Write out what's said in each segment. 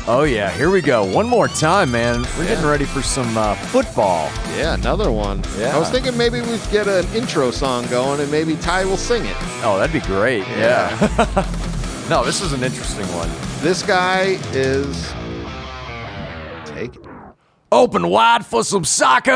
Oh, yeah, here we go. One more time, man. We're getting ready for some football. Yeah, another one. Yeah. I was thinking maybe we'd get an intro song going and maybe Ty will sing it. Oh, that'd be great. Yeah. No, this is an interesting one. This guy is... Take it. Open wide for some soccer!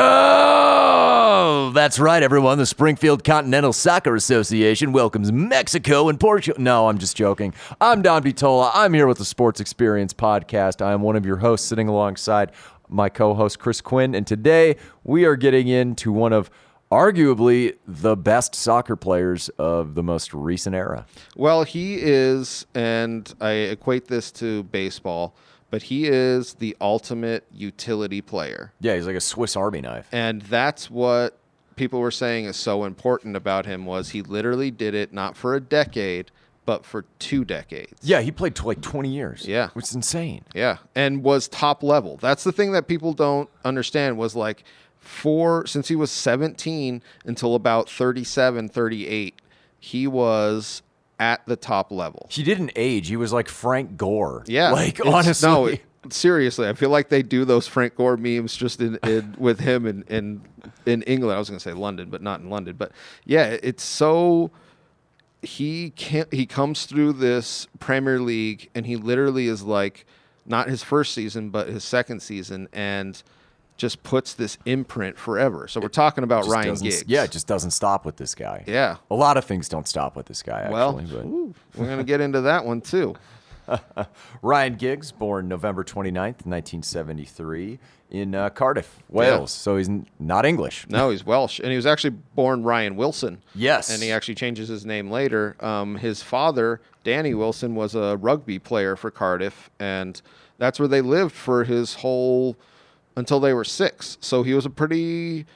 That's right, everyone. The Springfield Continental Soccer Association welcomes Mexico and Portugal. No, I'm just joking. I'm Dominic DiTolla. I'm here with the Sports Experience Podcast. I am one of your hosts, sitting alongside my co-host, Chris Quinn. And today, we are getting into one of arguably the best soccer players of the most recent era. Well, he is, and I equate this to baseball, but he is the ultimate utility player. Yeah, he's like a Swiss Army knife. And that's what people were saying is so important about him was he literally did it not for a decade, but for 2 decades. Yeah, he played like 20 years. Yeah. Which is insane. Yeah, and was top level. That's the thing that people don't understand was like since he was 17 until about 37, 38, he was at the top level. He didn't age. He was like Frank Gore. Yeah. Like, honestly. No, seriously. I feel like they do those Frank Gore memes just with him in England. I was going to say London, but not in London. But yeah, it's so... He comes through this Premier League, and he literally is like, not his first season, but his second season, and just puts this imprint forever. So we're talking about Ryan Giggs. Yeah, it just doesn't stop with this guy. Yeah. A lot of things don't stop with this guy, actually. Well, we're going to get into that one, too. Ryan Giggs, born November 29th, 1973, in Cardiff, Wales. Yeah. So he's not English. No, he's Welsh. And he was actually born Ryan Wilson. Yes. And he actually changes his name later. His father, Danny Wilson, was a rugby player for Cardiff. And that's where they lived for his whole... until they were 6. So he was a pretty...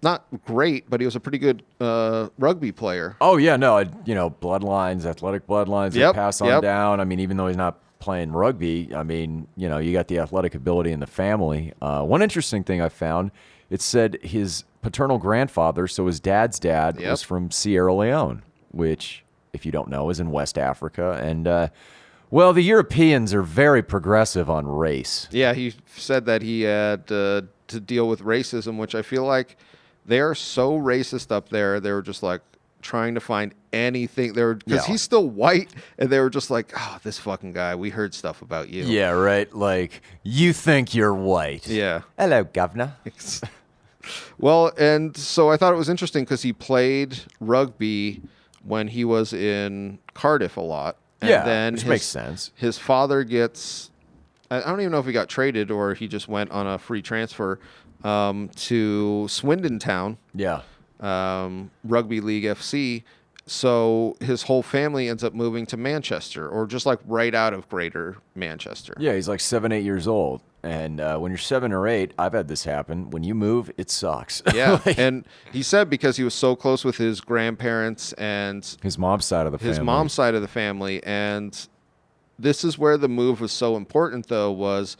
not great, but he was a pretty good rugby player. Oh, yeah, no, bloodlines, athletic bloodlines, they pass on down. I mean, even though he's not playing rugby, I mean, you got the athletic ability in the family. One interesting thing I found, it said his paternal grandfather, so his dad's dad, was from Sierra Leone, which, if you don't know, is in West Africa. And, well, the Europeans are very progressive on race. Yeah, he said that he had to deal with racism, which I feel like they are so racist up there. They were just like trying to find anything. Because he's still white, and they were just like, oh, this fucking guy. We heard stuff about you. Yeah, right. Like, you think you're white. Yeah. Hello, governor. Well, and so I thought it was interesting because he played rugby when he was in Cardiff a lot. And then which makes sense. His father gets... I don't even know if he got traded or he just went on a free transfer to Swindon Town. Yeah. Rugby League FC. So his whole family ends up moving to Manchester, or just like right out of Greater Manchester. Yeah, he's like 7, 8 years old. And when you're 7 or 8, I've had this happen. When you move, it sucks. Yeah, and he said because he was so close with his grandparents and his mom's side of the family. And this is where the move was so important, though, was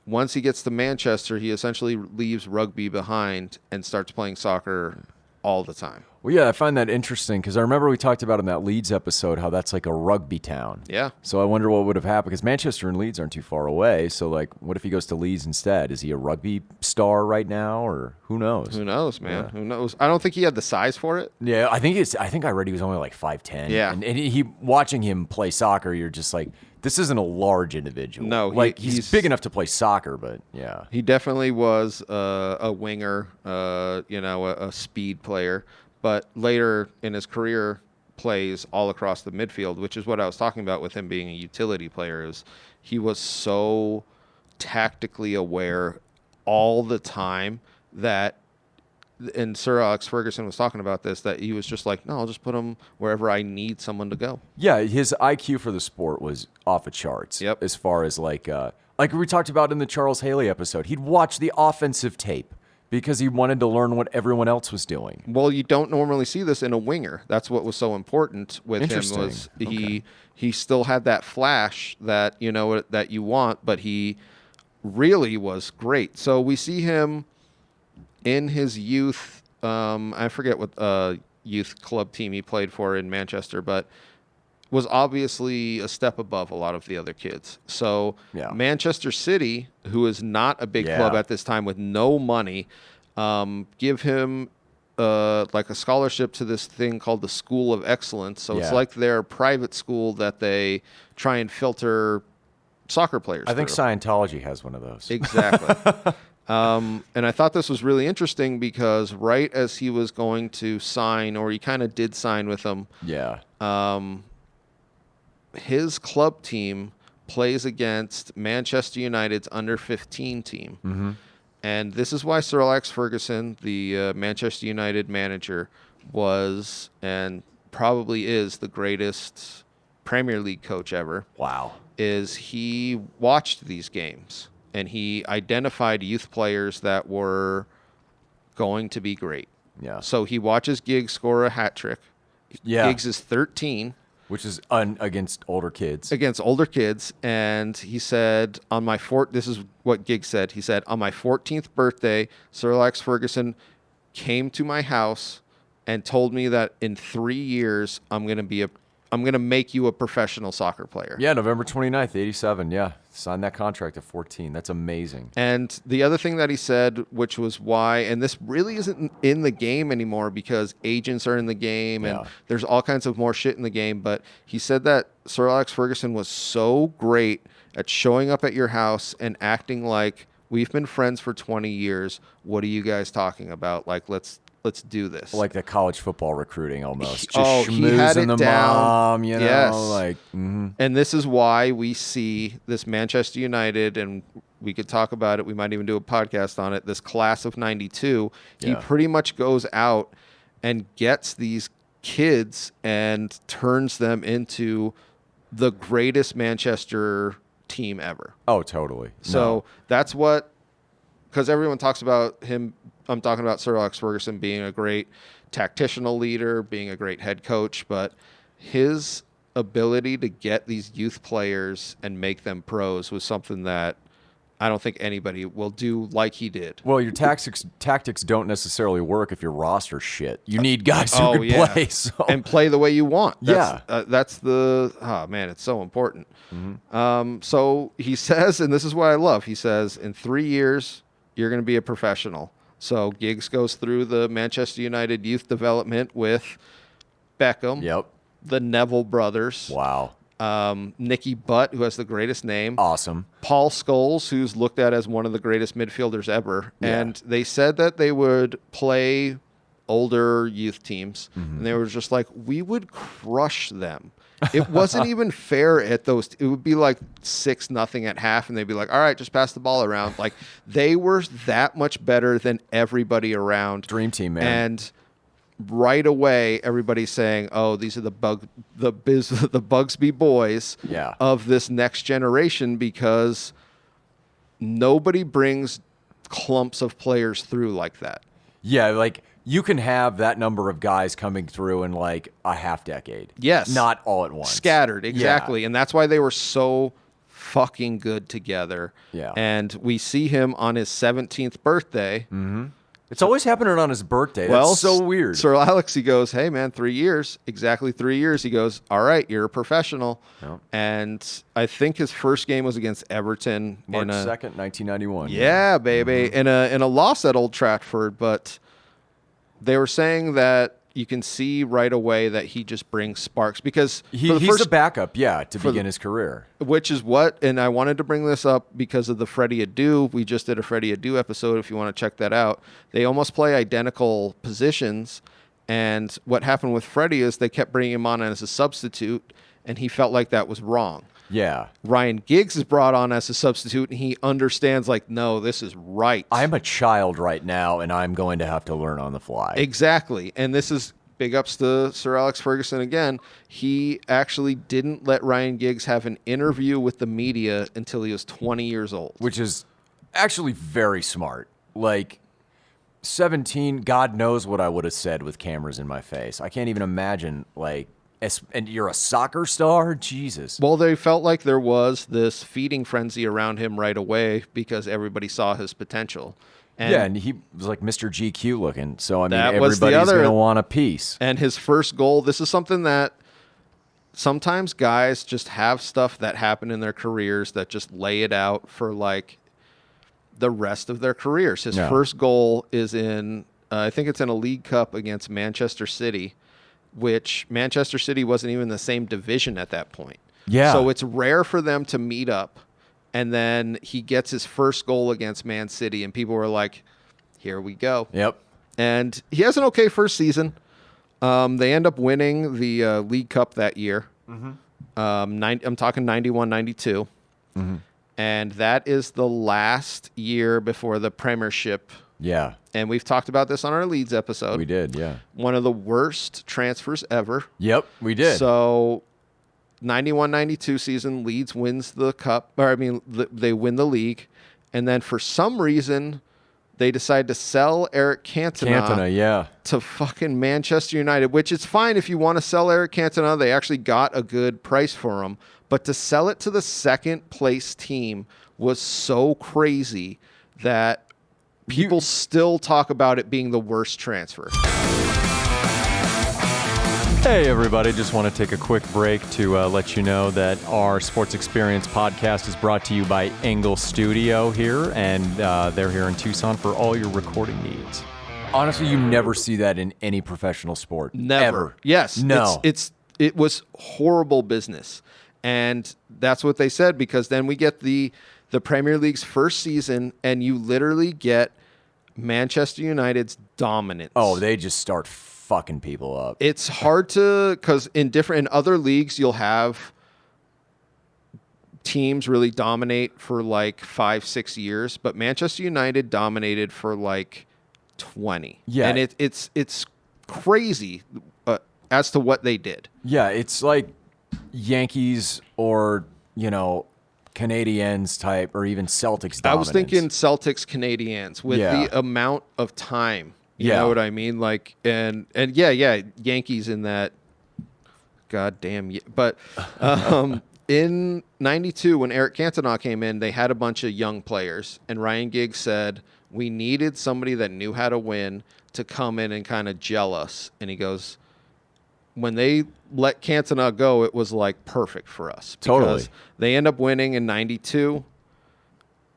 once he gets to Manchester, he essentially leaves rugby behind and starts playing soccer all the time. Well, yeah, I find that interesting because I remember we talked about in that Leeds episode how that's like a rugby town. Yeah. So I wonder what would have happened because Manchester and Leeds aren't too far away. So, like, what if he goes to Leeds instead? Is he a rugby star right now, or who knows? Who knows, man? Yeah. Who knows? I don't think he had the size for it. Yeah, I think I read he was only like 5'10". Yeah. And he watching him play soccer, you're just like, this isn't a large individual. No, he's big enough to play soccer, but yeah. He definitely was a winger, a speed player. But later in his career, plays all across the midfield, which is what I was talking about with him being a utility player. Is he was so tactically aware all the time that, and Sir Alex Ferguson was talking about this, that he was just like, no, I'll just put him wherever I need someone to go. Yeah, his IQ for the sport was off the charts. Yep. As far as like we talked about in the Charles Haley episode, he'd watch the offensive tape because he wanted to learn what everyone else was doing. Well, you don't normally see this in a winger. That's what was so important with him was he still had that flash that that you want, but he really was great. So we see him in his youth. I forget what youth club team he played for in Manchester, but was obviously a step above a lot of the other kids. So Manchester City, who is not a big club at this time with no money, give him like a scholarship to this thing called the School of Excellence. So it's like their private school that they try and filter soccer players I think through. Scientology has one of those. Exactly. And I thought this was really interesting because right as he was going to sign, or he kind of did sign with them, his club team plays against Manchester United's under-15 team. Mm-hmm. And this is why Sir Alex Ferguson, the Manchester United manager, was and probably is the greatest Premier League coach ever. Wow. Is he watched these games and he identified youth players that were going to be great. Yeah. So he watches Giggs score a hat trick. Yeah. Giggs is 13. Which is against older kids. Against older kids. And he said, this is what Giggs said. He said, on my 14th birthday, Sir Alex Ferguson came to my house and told me that in 3 years, I'm going to make you a professional soccer player. Yeah, November 29th, 87. Yeah. Signed that contract at 14. That's amazing. And the other thing that he said, which was why, and this really isn't in the game anymore because agents are in the game and there's all kinds of more shit in the game, but he said that Sir Alex Ferguson was so great at showing up at your house and acting like we've been friends for 20 years. What are you guys talking about? Like, let's do this. Like the college football recruiting almost. Just he had it the down. Mom, you know, yes. And this is why we see this Manchester United, and we could talk about it. We might even do a podcast on it. This class of 92, he pretty much goes out and gets these kids and turns them into the greatest Manchester team ever. Oh, totally. So that's what, because everyone talks about him. I'm talking about Sir Alex Ferguson being a great tactical leader, being a great head coach, but his ability to get these youth players and make them pros was something that I don't think anybody will do like he did. Well, your tactics don't necessarily work if your roster's shit. You need guys who can play. So. And play the way you want. That's it's so important. Mm-hmm. So he says, and this is what I love, he says, in 3 years, you're going to be a professional. So Giggs goes through the Manchester United youth development with Beckham. Yep. The Neville brothers. Wow. Nicky Butt, who has the greatest name. Awesome. Paul Scholes, who's looked at as one of the greatest midfielders ever. Yeah. And they said that they would play older youth teams. Mm-hmm. And they were just like, we would crush them. It wasn't even fair at those. It would be like 6-0 at half, and they'd be like, all right, just pass the ball around. Like, they were that much better than everybody around. Dream team, man. And right away, everybody's saying, oh, these are the Bugsby boys of this next generation, because nobody brings clumps of players through like that. Yeah, like, you can have that number of guys coming through in like a half decade. Yes. Not all at once. Scattered, exactly. Yeah. And that's why they were so fucking good together. Yeah. And we see him on his 17th birthday. Mm-hmm. It's always happening on his birthday. That's so weird. Sir Alex, he goes, hey, man, 3 years. Exactly 3 years. He goes, all right, you're a professional. Yep. And I think his first game was against Everton. March 2nd, 1991. Yeah, baby. Mm-hmm. In a loss at Old Trafford, but they were saying that you can see right away that he just brings sparks, because he's a backup, to begin his career. Which is what, and I wanted to bring this up because of the Freddie Adu. We just did a Freddie Adu episode if you want to check that out. They almost play identical positions, and what happened with Freddie is they kept bringing him on as a substitute, and he felt like that was wrong. Yeah. Ryan Giggs is brought on as a substitute, and he understands, like, no, this is right. I'm a child right now, and I'm going to have to learn on the fly. Exactly. And this is big ups to Sir Alex Ferguson again. He actually didn't let Ryan Giggs have an interview with the media until he was 20 years old. Which is actually very smart. Like, 17, God knows what I would have said with cameras in my face. I can't even imagine, like, and you're a soccer star? Jesus. Well, they felt like there was this feeding frenzy around him right away because everybody saw his potential. And he was like Mr. GQ looking. So, I mean, everybody's going to want a piece. And his first goal, this is something that sometimes guys just have stuff that happen in their careers that just lay it out for like the rest of their careers. His first goal is in, I think it's in a League Cup against Manchester City, which Manchester City wasn't even in the same division at that point. Yeah. So it's rare for them to meet up. And then he gets his first goal against Man City, and people were like, here we go. Yep. And he has an okay first season. They end up winning the League Cup that year. Mm-hmm. I'm talking 91, 92. Mm-hmm. And that is the last year before the Premiership. Yeah. And we've talked about this on our Leeds episode. We did, yeah. One of the worst transfers ever. Yep, we did. So 91-92 season, Leeds wins the cup, they win the league, and then for some reason they decide to sell Eric Cantona to fucking Manchester United, which is fine if you want to sell Eric Cantona. They actually got a good price for him, but to sell it to the second place team was so crazy that people still talk about it being the worst transfer. Hey, everybody. Just want to take a quick break to let you know that our Sports Experience podcast is brought to you by Engle Studio here, and they're here in Tucson for all your recording needs. Honestly, you never see that in any professional sport. Never. Ever. Yes. No. It was horrible business. And that's what they said, because then we get the Premier League's first season, and you literally get Manchester United's dominance. Oh, they just start fucking people up. It's hard to, because in other leagues, you'll have teams really dominate for like 5-6 years, but Manchester United dominated for like 20. Yeah. And it's crazy as to what they did. Yeah, it's like Yankees or, Canadiens type, or even Celtics dominance. I was thinking Celtics, Canadiens with the amount of time. You know what I mean? Like, and Yankees in that. God damn. But in 92, when Eric Cantona came in, they had a bunch of young players, and Ryan Giggs said, we needed somebody that knew how to win to come in and kind of gel us. And he goes, when they let Cantona go, it was like perfect for us. Totally. They end up winning in 92,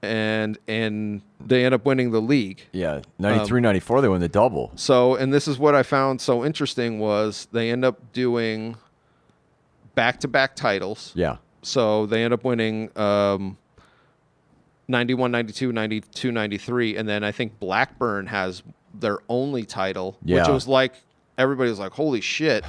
and they end up winning the league. Yeah, 93, 94, they win the double. So, and this is what I found so interesting was they end up doing back-to-back titles. Yeah. So they end up winning 91, 92, 92, 93, and then I think Blackburn has their only title, which was like, everybody was like, holy shit.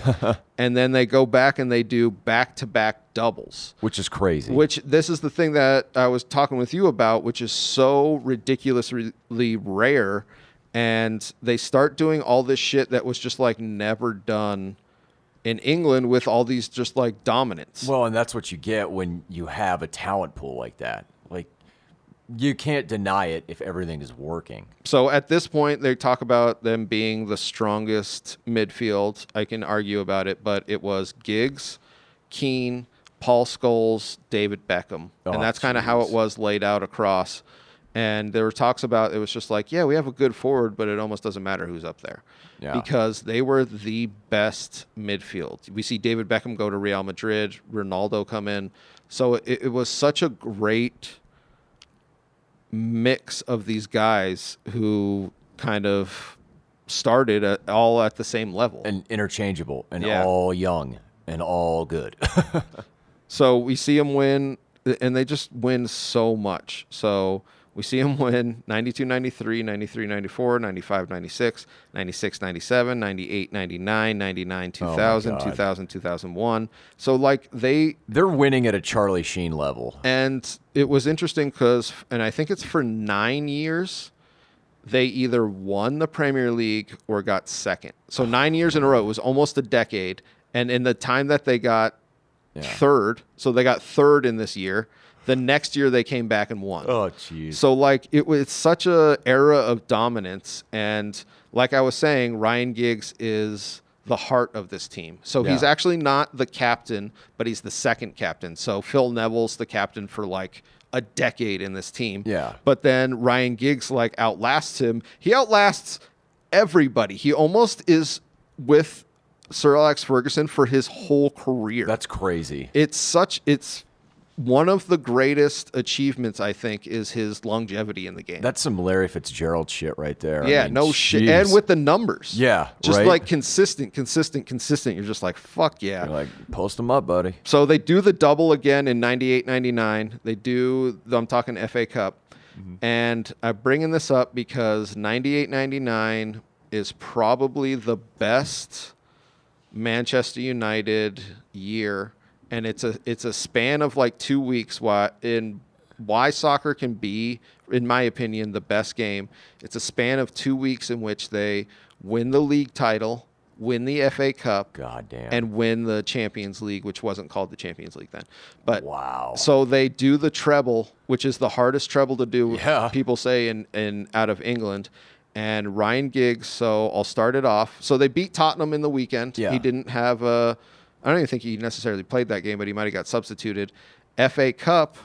And then they go back and they do back-to-back doubles. Which is crazy. Which, this is the thing that I was talking with you about, which is so ridiculously rare. And they start doing all this shit that was just like never done in England with all these just like dominance. Well, and that's what you get when you have a talent pool like that. Like, you can't deny it if everything is working. So at this point, they talk about them being the strongest midfield. I can argue about it, but it was Giggs, Keane, Paul Scholes, David Beckham. And that's kind of how it was laid out across. And there were talks about, it was just like, yeah, we have a good forward, but it almost doesn't matter who's up there. Yeah. Because they were the best midfield. We see David Beckham go to Real Madrid, Ronaldo come in. So it was such a great mix of these guys who kind of started all at the same level. And interchangeable and all young and all good. So we see them win, and they just win so much. So we see them win 92, 93, 93, 94, 95, 96, 96, 97, 98, 99, 99, 2000, 2000, 2001. So like they're winning at a Charlie Sheen level. And it was interesting because, and I think it's for 9 years, they either won the Premier League or got second. So 9 years in a row. It was almost a decade. And in the time that they got third, so they got third in this year, the next year they came back and won. Oh, jeez. So like it's such a era of dominance, and like I was saying, Ryan Giggs is the heart of this team. So he's actually not the captain, but he's the second captain. So Phil Neville's the captain for like a decade in this team. Yeah. But then Ryan Giggs like outlasts him. He outlasts everybody. He almost is with Sir Alex Ferguson for his whole career. That's crazy. It's one of the greatest achievements, I think, is his longevity in the game. That's some Larry Fitzgerald shit right there. Yeah, no shit. And with the numbers. Yeah, just right? like consistent. You're just like, fuck yeah. You're like, post them up, buddy. So they do the double again in 98-99. They do, I'm talking FA Cup. And I'm bringing this up because 98-99 is probably the best Manchester United year, and it's a span of like 2 weeks. Why soccer can be, in my opinion, the best game. It's a span of 2 weeks in which they win the league title, win the FA Cup, and win the Champions League, which wasn't called the Champions League then. But wow. So they do the treble, which is the hardest treble to do. Yeah. People say in out of England. And Ryan Giggs, so I'll start it off. So they beat Tottenham in the weekend. Yeah. He didn't have I don't even think he necessarily played that game, but he might have got substituted. FA Cup,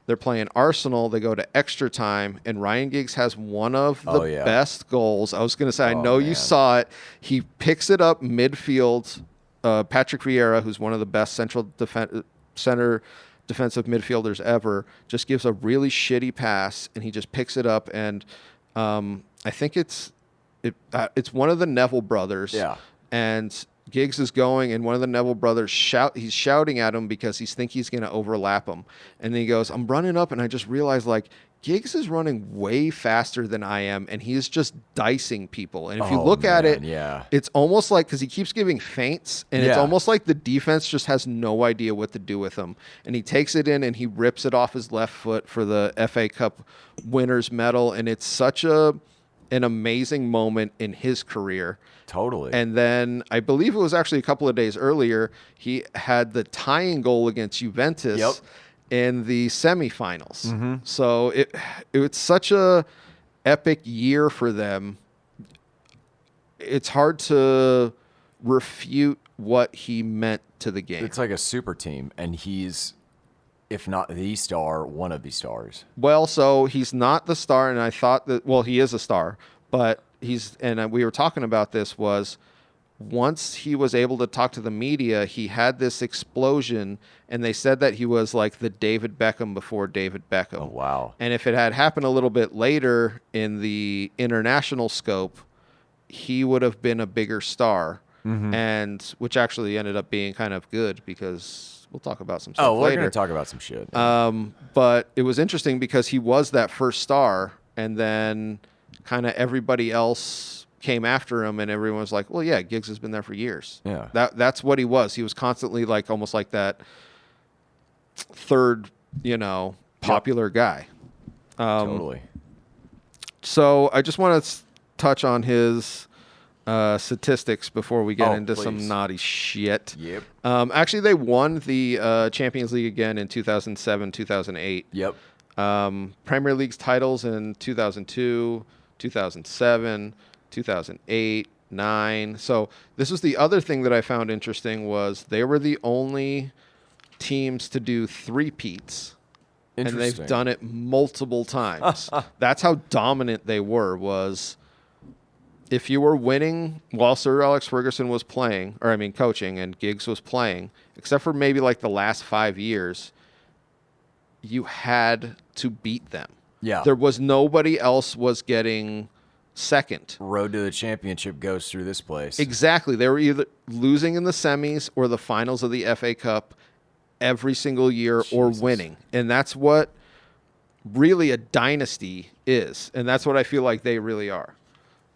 they're playing Arsenal. They go to extra time, and Ryan Giggs has one of the best goals. I was going to say, I know you saw it. He picks it up midfield. Patrick Vieira, who's one of the best center defensive midfielders ever, just gives a really shitty pass, and he just picks it up, and I think it's one of the Neville brothers. Yeah. And Giggs is going, and one of the Neville brothers he's shouting at him because he's going to overlap him. And then he goes, I'm running up, and I just realized, like, Giggs is running way faster than I am, and he is just dicing people. And if you look at it, it's almost like, because he keeps giving feints, and it's almost like the defense just has no idea what to do with him. And he takes it in, and he rips it off his left foot for the FA Cup winner's medal. And it's such an amazing moment in his career. Totally. And then I believe it was actually a couple of days earlier, he had the tying goal against Juventus in the semifinals. Mm-hmm. So it was such a epic year for them. It's hard to refute what he meant to the game. It's like a super team, and he's, if not the star, one of the stars. Well, so he's not the star, and I thought that, well, he is a star, but we were talking about this, was once he was able to talk to the media, he had this explosion, and they said that he was like the David Beckham before David Beckham. Oh, wow. And if it had happened a little bit later in the international scope, he would have been a bigger star, and which actually ended up being kind of good, because we'll talk about some stuff later. Oh, we're going to talk about some shit. But it was interesting because he was that first star, and then kind of everybody else came after him, and everyone was like, well, yeah, Giggs has been there for years. Yeah. That's what he was. He was constantly like, almost like that third, popular guy. Totally. So I just want to touch on his statistics before we get into some naughty shit. Yep. Actually, they won the Champions League again in 2007, 2008. Yep. Premier League's titles in 2002, 2007, 2008, 2009. So this was the other thing that I found interesting, was they were the only teams to do three-peats. And they've done it multiple times. That's how dominant they were, was if you were winning while Sir Alex Ferguson was playing, coaching, and Giggs was playing, except for maybe like the last 5 years, you had to beat them. Yeah. There was nobody else was getting second. Road to the championship goes through this place. Exactly. They were either losing in the semis or the finals of the FA Cup every single year, or winning. And that's what really a dynasty is. And that's what I feel like they really are.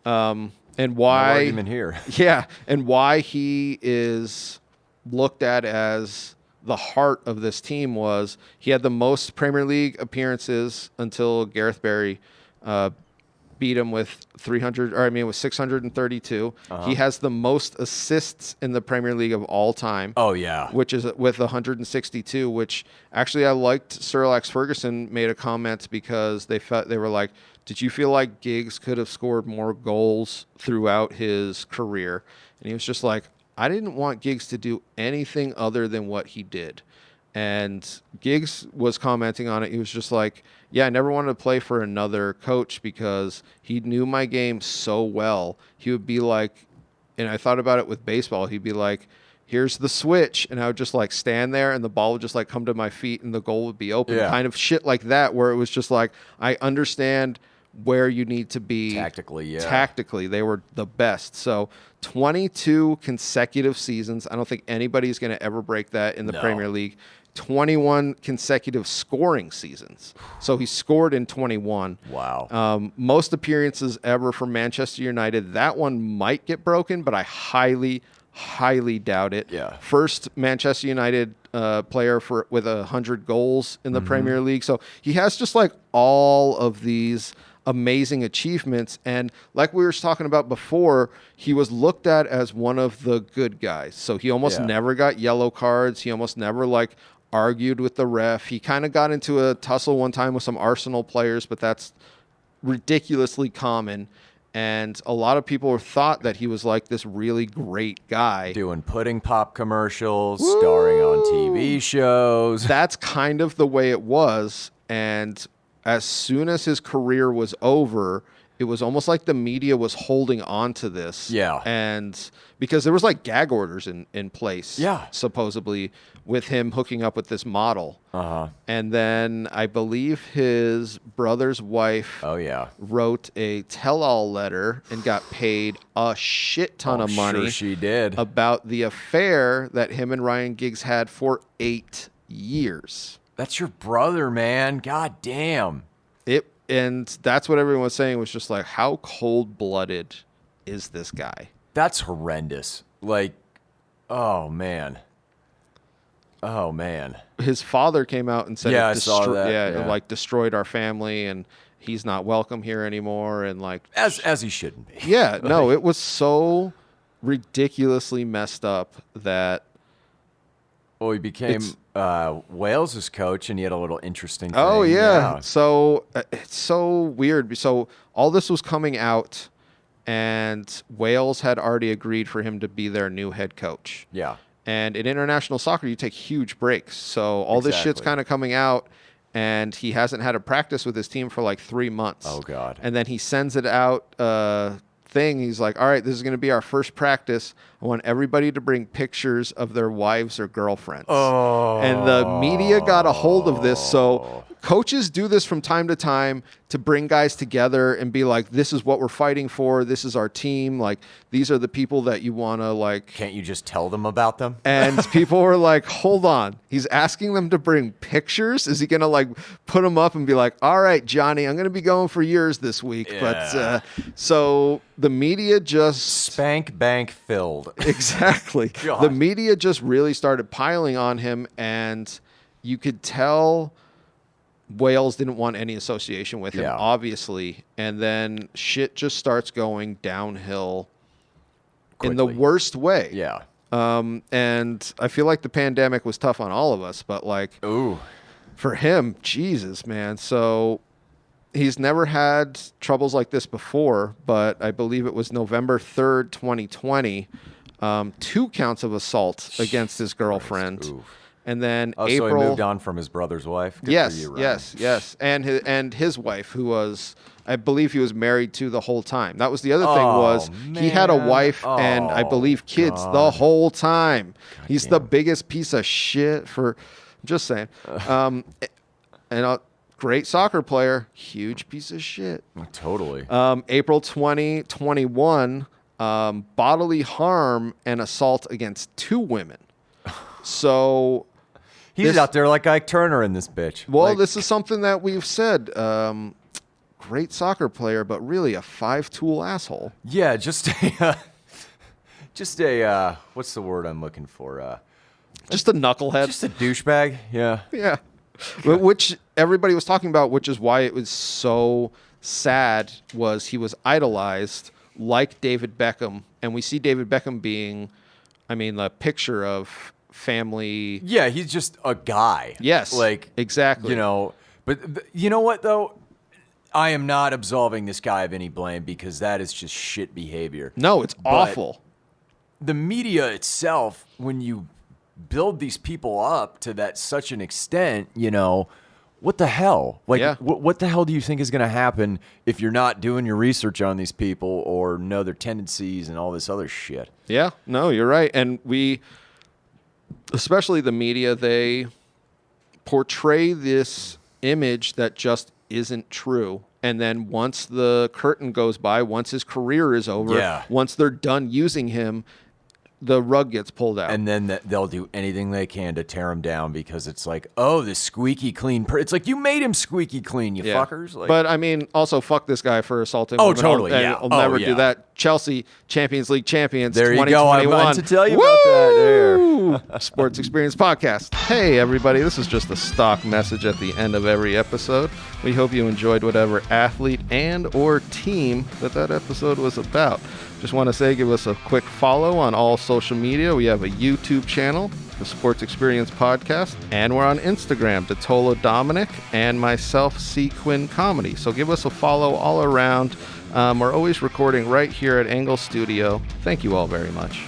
And why, no argument here. Yeah. And why he is looked at as the heart of this team was he had the most Premier League appearances until Gareth Barry beat him with 632. He has the most assists in the Premier League of all time. Oh, yeah. Which is with 162, which actually I liked. Sir Alex Ferguson made a comment because they were like, did you feel like Giggs could have scored more goals throughout his career? And he was just like, I didn't want Giggs to do anything other than what he did. And Giggs was commenting on it. He was just like, yeah, I never wanted to play for another coach because he knew my game so well. He would be like, And I thought about it with baseball. He'd be like, here's the switch. And I would just like stand there and the ball would just like come to my feet and the goal would be open. Yeah. Kind of shit like that, where it was just like, I understand where you need to be Tactically, yeah. Tactically, they were the best. So 22 consecutive seasons. I don't think anybody's going to ever break that in the Premier League. 21 consecutive scoring seasons. So he scored in 21. Wow. Most appearances ever for Manchester United. That one might get broken, but I highly doubt it. Yeah. First Manchester United player with 100 goals in the Premier League. So he has just like all of these amazing achievements. And like we were talking about before, he was looked at as one of the good guys. So he almost never got yellow cards. He almost never like argued with the ref. He kind of got into a tussle one time with some Arsenal players, but that's ridiculously common. And a lot of people thought that he was like this really great guy. Doing pudding pop commercials, starring on TV shows. That's kind of the way it was. And as soon as his career was over, it was almost like the media was holding on to this. Yeah. And because there was like gag orders in place, supposedly, with him hooking up with this model. Uh-huh. And then I believe his brother's wife wrote a tell-all letter and got paid a shit ton of money. Sure she did. About the affair that him and Ryan Giggs had for 8 years. That's your brother, man. God damn. And that's what everyone was saying, was just like, how cold-blooded is this guy? That's horrendous. Like, oh, man. Oh, man. His father came out and said, I saw that. It like destroyed our family and he's not welcome here anymore. And like, as he shouldn't be. Yeah, no, it was so ridiculously messed up that. Well, he became Wales' coach, and he had a little interesting thing. Oh, yeah. So it's so weird. So all this was coming out, and Wales had already agreed for him to be their new head coach. Yeah. And in international soccer, you take huge breaks. So all this shit's kind of coming out, and he hasn't had a practice with his team for like 3 months. Oh, God. And then he sends it out thing. He's like, all right, this is going to be our first practice. I want everybody to bring pictures of their wives or girlfriends. Oh. And the media got a hold of this. So coaches do this from time to time to bring guys together and be like, this is what we're fighting for. This is our team. Like, these are the people that you want to like. Can't you just tell them about them? And people were like, hold on. He's asking them to bring pictures. Is he going to like put them up and be like, all right, Johnny, I'm going to be going for yours this week. Yeah. But so the media just. Spank bank filled. Exactly. God. The media just really started piling on him, and you could tell Wales didn't want any association with him, obviously. And then shit just starts going downhill quickly. In the worst way. Yeah. And I feel like the pandemic was tough on all of us, but like, for him, Jesus, man. So he's never had troubles like this before, but I believe it was November 3rd, 2020. 2 counts of assault against his girlfriend. And then April. So he moved on from his brother's wife? Good yes, for you, Ryan. yes. And his wife, who was, I believe he was married to the whole time. That was the other thing, was he had a wife and I believe kids the whole time. He's the biggest piece of shit for, I'm just saying. And a great soccer player, huge piece of shit. Totally. April 2021, bodily harm and assault against 2 women. So he's out there like Ike Turner in this bitch. Well, this is something that we've said. Great soccer player, but really a 5-tool asshole. Yeah, just a what's the word I'm looking for? Just a knucklehead. Just a douchebag. Yeah. Yeah. Which everybody was talking about, which is why it was so sad, was he was idolized like David Beckham. And we see David Beckham being, I mean, the picture of family. Yeah, he's just a guy. Yes. Like, exactly. You know, but you know what, though? I am not absolving this guy of any blame because that is just shit behavior. No, it's awful. The media itself, when you build these people up to that such an extent, you know, what the hell? Like, Yeah. what the hell do you think is going to happen if you're not doing your research on these people or know their tendencies and all this other shit? Yeah, no, you're right. And especially the media, they portray this image that just isn't true. And then once the curtain goes by, once his career is over, once they're done using him, the rug gets pulled out. And then they'll do anything they can to tear him down because it's like, oh, this squeaky clean. It's like, you made him squeaky clean, you fuckers. Like, but, I mean, also, fuck this guy for assaulting women. Totally, I'll never do that. Chelsea, Champions League champions, there 2021. You go. I wanted to tell you about that there. Sports Experience Podcast. Hey, everybody. This is just a stock message at the end of every episode. We hope you enjoyed whatever athlete and or team that episode was about. Just want to say, give us a quick follow on all social media. We have a YouTube channel, the Sports Experience Podcast, and we're on Instagram, DiTolla Dominic, and myself, C. Quinn Comedy. So give us a follow all around. We're always recording right here at Engle Studio. Thank you all very much.